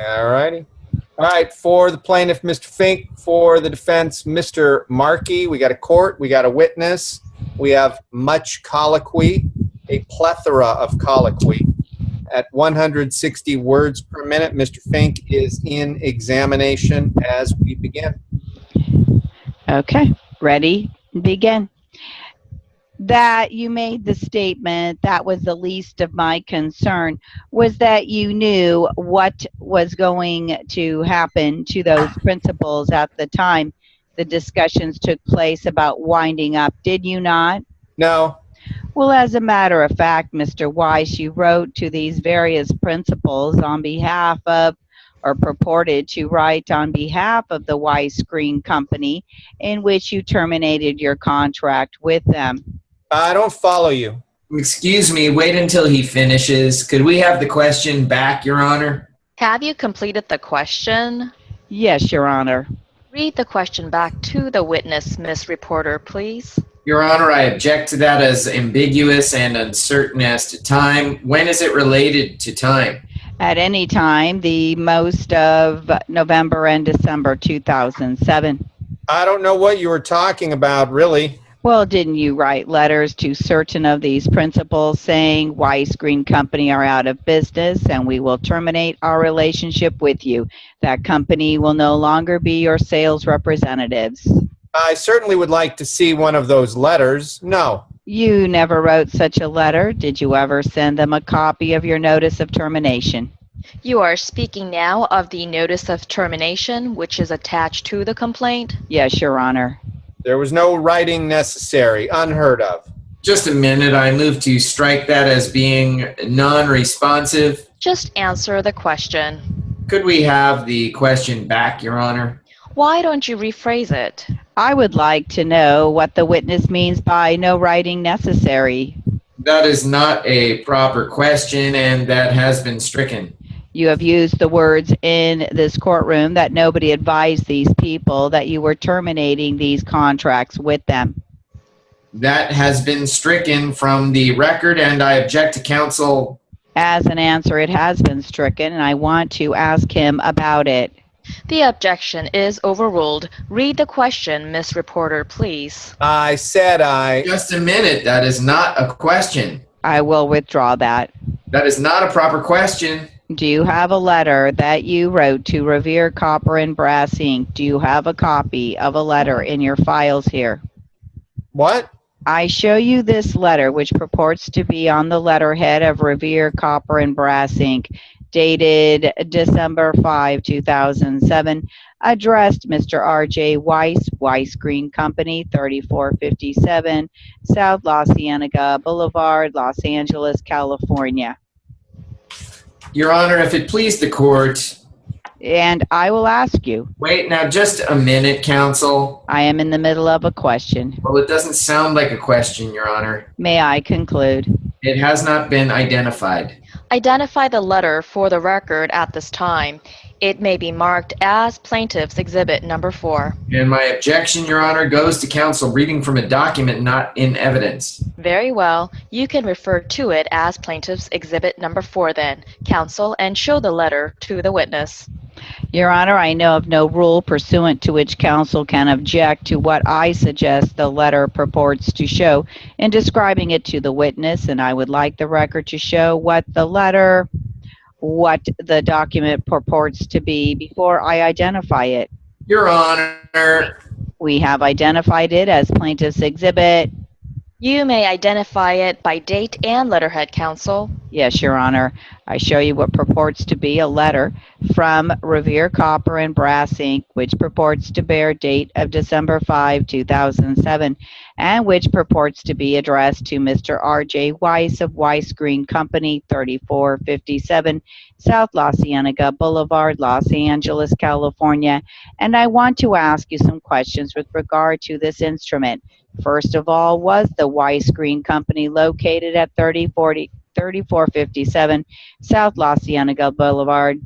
All righty. All right, for the plaintiff, Mr. Fink. For the defense, Mr. Markey. We got a court, we got a witness, we have much colloquy, a plethora of colloquy. At 160 words per minute, Mr. Fink is in examination as we begin. Okay, ready? Begin. That you made the statement that was the least of my concern was that you knew what was going to happen to those principals at the time the discussions took place about winding up, did you not? No. Well, as a matter of fact, Mr. Weiss, you wrote to these various principals on behalf of, or purported to write on behalf of the Weiss Green Company, in which you terminated your contract with them. I don't follow you. Excuse me, wait until he finishes. Could we have the question back, Your Honor? Have you completed the question? Yes, Your Honor. Read the question back to the witness, Miss Reporter, please. Your Honor, I object to that as ambiguous and uncertain as to time. When is it related to time? At any time, the most of November and December 2007. I don't know what you were talking about, really. Well, didn't you write letters to certain of these principals saying Weiss Green Company are out of business and we will terminate our relationship with you? That company will no longer be your sales representatives. I certainly would like to see one of those letters. No. You never wrote such a letter. Did you ever send them a copy of your notice of termination? You are speaking now of the notice of termination, which is attached to the complaint? Yes, Your Honor. There was no writing necessary. Unheard of. Just a minute. I move to strike that as being non-responsive. Just answer the question. Could we have the question back, Your Honor? Why don't you rephrase it? I would like to know what the witness means by no writing necessary. That is not a proper question, and that has been stricken. You have used the words in this courtroom that nobody advised these people that you were terminating these contracts with them. That has been stricken from the record, and I object to counsel. As an answer, it has been stricken, and I want to ask him about it. The objection is overruled. Read the question, Miss Reporter, please. I said Just a minute. That is not a question. I will withdraw that. That is not a proper question. Do you have a letter that you wrote to Revere Copper and Brass Inc.? Do you have a copy of a letter in your files here? What? I show you this letter, which purports to be on the letterhead of Revere Copper and Brass Inc., dated December 5, 2007, addressed Mr. R.J. Weiss, Weiss Green Company, 3457 South La Cienega Boulevard, Los Angeles, California. Your Honor, if it please the court. And I will ask you. Wait, now just a minute, counsel. I am in the middle of a question. Well, it doesn't sound like a question, Your Honor. May I conclude? It has not been identified. Identify the letter for the record at this time. It may be marked as Plaintiff's Exhibit Number 4. And my objection, Your Honor, goes to counsel reading from a document not in evidence. Very well. You can refer to it as Plaintiff's Exhibit Number 4 then, counsel, and show the letter to the witness. Your Honor, I know of no rule pursuant to which counsel can object to what I suggest the letter purports to show in describing it to the witness, and I would like the record to show what the document purports to be before I identify it. Your Honor. We have identified it as Plaintiff's Exhibit. You may identify it by date and letterhead, counsel. Yes, Your Honor. I show you what purports to be a letter from Revere Copper and Brass Inc., which purports to bear date of December 5, 2007, and which purports to be addressed to Mr. R.J. Weiss of Weiss Green Company, 3457 South La Cienega Boulevard, Los Angeles, California. And I want to ask you some questions with regard to this instrument. First of all, was the Weiss Green Company located at 3457 South La Cienega Boulevard?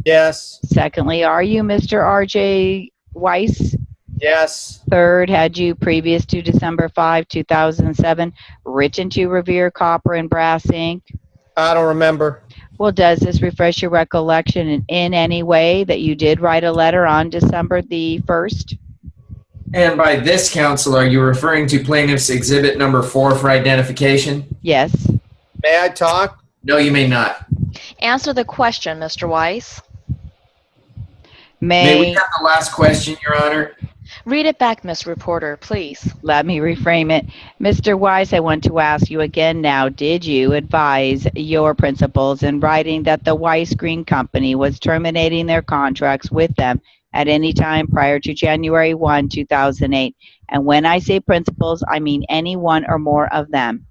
Yes. Secondly, are you Mr. R.J. Weiss? Yes. Third, had you, previous to December 5, 2007, written to Revere Copper and Brass Inc.? I don't remember. Well, does this refresh your recollection in any way that you did write a letter on December the 1st? And by this, counsel, are you referring to plaintiff's exhibit number 4 for identification? Yes. May I talk? No, you may not. Answer the question, Mr. Weiss. May we have the last question, Your Honor? Read it back, Ms. Reporter, please. Let me reframe it. Mr. Weiss, I want to ask you again now, did you advise your principals in writing that the Weiss Green Company was terminating their contracts with them at any time prior to January 1, 2008? And when I say principals, I mean any one or more of them.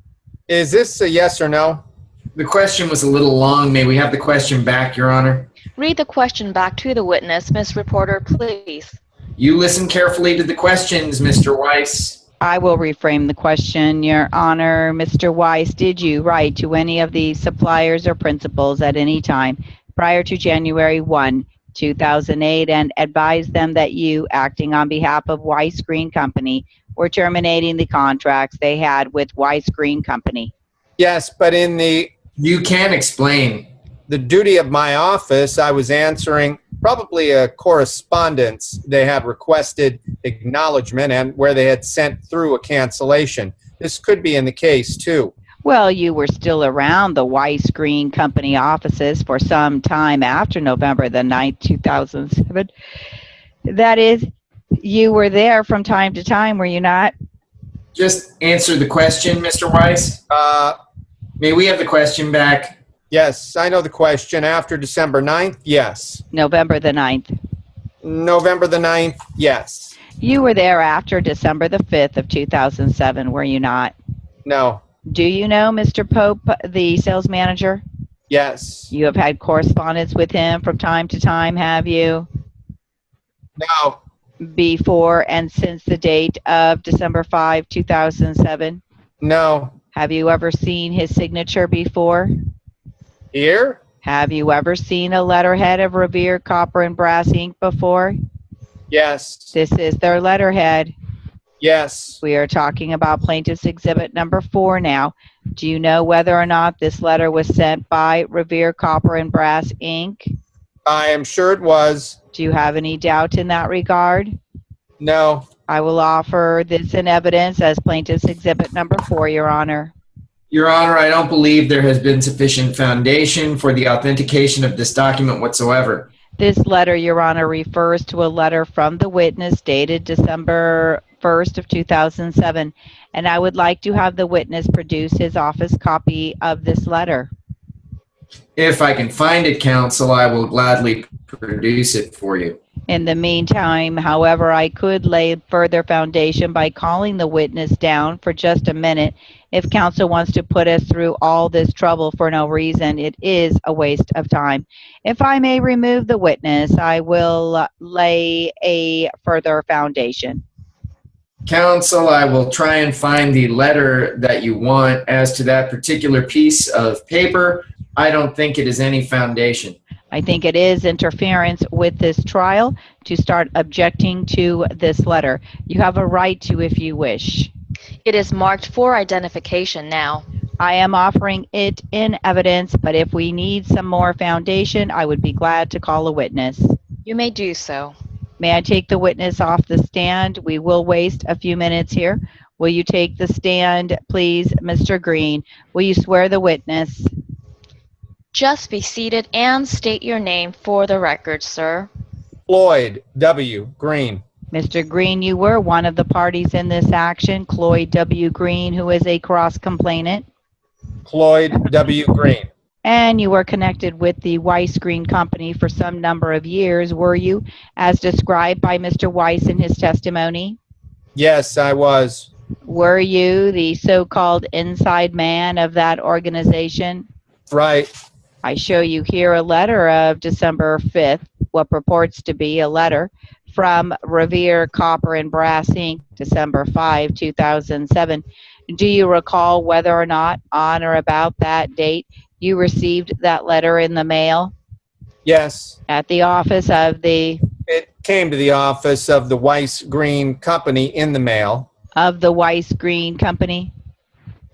Is this a yes or no? The question was a little long. May we have the question back, Your Honor? Read the question back to the witness, Ms. Reporter, please. You listen carefully to the questions, Mr. Weiss. I will reframe the question, Your Honor. Mr. Weiss, did you write to any of the suppliers or principals at any time prior to January 1, 2008 and advise them that you, acting on behalf of Weiss Green Company, were terminating the contracts they had with Weiss Green Company? Yes, but in You can explain. the duty of my office, I was answering probably a correspondence. They had requested acknowledgement and where they had sent through a cancellation. This could be in the case too. Well, you were still around the Weiss Green Company offices for some time after November the 9th, 2007. That is, you were there from time to time, were you not? Just answer the question, Mr. Weiss. May we have the question back? Yes, I know the question. After December 9th, yes. November the 9th. November the 9th, yes. You were there after December the 5th of 2007, were you not? No, Do you know Mr. Pope, the sales manager? yes. You have had correspondence with him from time to time, have you? No, Before and since the date of December 5, 2007? no. Have you ever seen his signature before? Here? Have you ever seen a letterhead of Revere Copper and Brass ink before? Yes, This is their letterhead. yes. We are talking about plaintiff's exhibit number 4 now. Do you know whether or not this letter was sent by Revere Copper and Brass Inc.? I am sure it was. Do you have any doubt in that regard? No, I will offer this in evidence as plaintiff's exhibit number 4, Your Honor. Your Honor, I don't believe there has been sufficient foundation for the authentication of this document whatsoever. This letter, Your Honor, refers to a letter from the witness dated December 1st of 2007, and I would like to have the witness produce his office copy of this letter. If I can find it, counsel, I will gladly produce it for you. In the meantime, however, I could lay further foundation by calling the witness down for just a minute. If counsel wants to put us through all this trouble for no reason, it is a waste of time. If I may remove the witness, I will lay a further foundation. Counsel, I will try and find the letter that you want. As to that particular piece of paper, I don't think it is any foundation. I think it is interference with this trial to start objecting to this letter. You have a right to if you wish. It is marked for identification now. I am offering it in evidence, but if we need some more foundation, I would be glad to call a witness. You may do so. May I take the witness off the stand? We will waste a few minutes here. Will you take the stand, please, Mr. Green? Will you swear the witness? Just be seated and state your name for the record, sir. Floyd W. Green. Mr. Green, you were one of the parties in this action, Cloyd W. Green, who is a cross-complainant, Floyd W. Green. and you were connected with the Weiss Green Company for some number of years, were you, as described by Mr. Weiss in his testimony? Yes, I was. Were you the so-called inside man of that organization? Right. I show you here a letter of December 5th, what purports to be a letter from Revere Copper and Brass Inc., December 5, 2007. Do you recall whether or not on or about that date you received that letter in the mail Yes. at the office of the It came to the office of the Weiss Green Company in the mail. Weiss Green Company?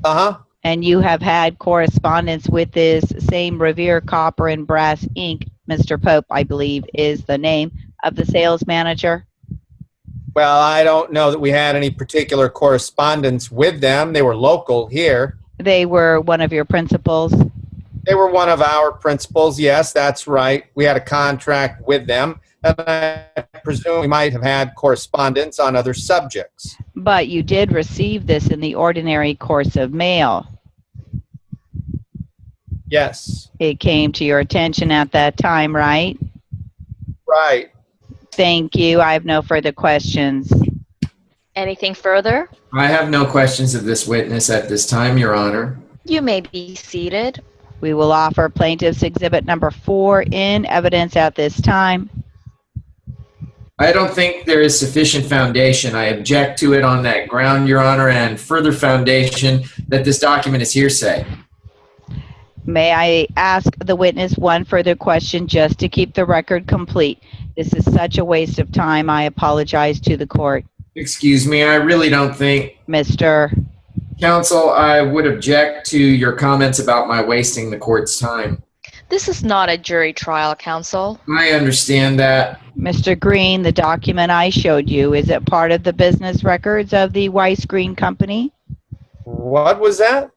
Uh-huh. And you have had correspondence with this same Revere Copper and Brass Inc., Mr. Pope, I believe, is the name of the sales manager? Well, I don't know that we had any particular correspondence with them. They were local here. They were one of your principals? They were one of our principals. Yes, that's right. We had a contract with them, and I presume we might have had correspondence on other subjects. But you did receive this in the ordinary course of mail. Yes. It came to your attention at that time, right? Right. Thank you. I have no further questions. Anything further? I have no questions of this witness at this time, Your Honor. You may be seated. We will offer plaintiff's exhibit number 4 in evidence at this time. I don't think there is sufficient foundation. I object to it on that ground, Your Honor, and further foundation that this document is hearsay. May I ask the witness one further question just to keep the record complete? This is such a waste of time. I apologize to the court. Excuse me, I really don't think... Mr. Counsel, I would object to your comments about my wasting the court's time. This is not a jury trial, counsel. I understand that. Mr. Green, the document I showed you, is it part of the business records of the Weiss Green Company? What was that?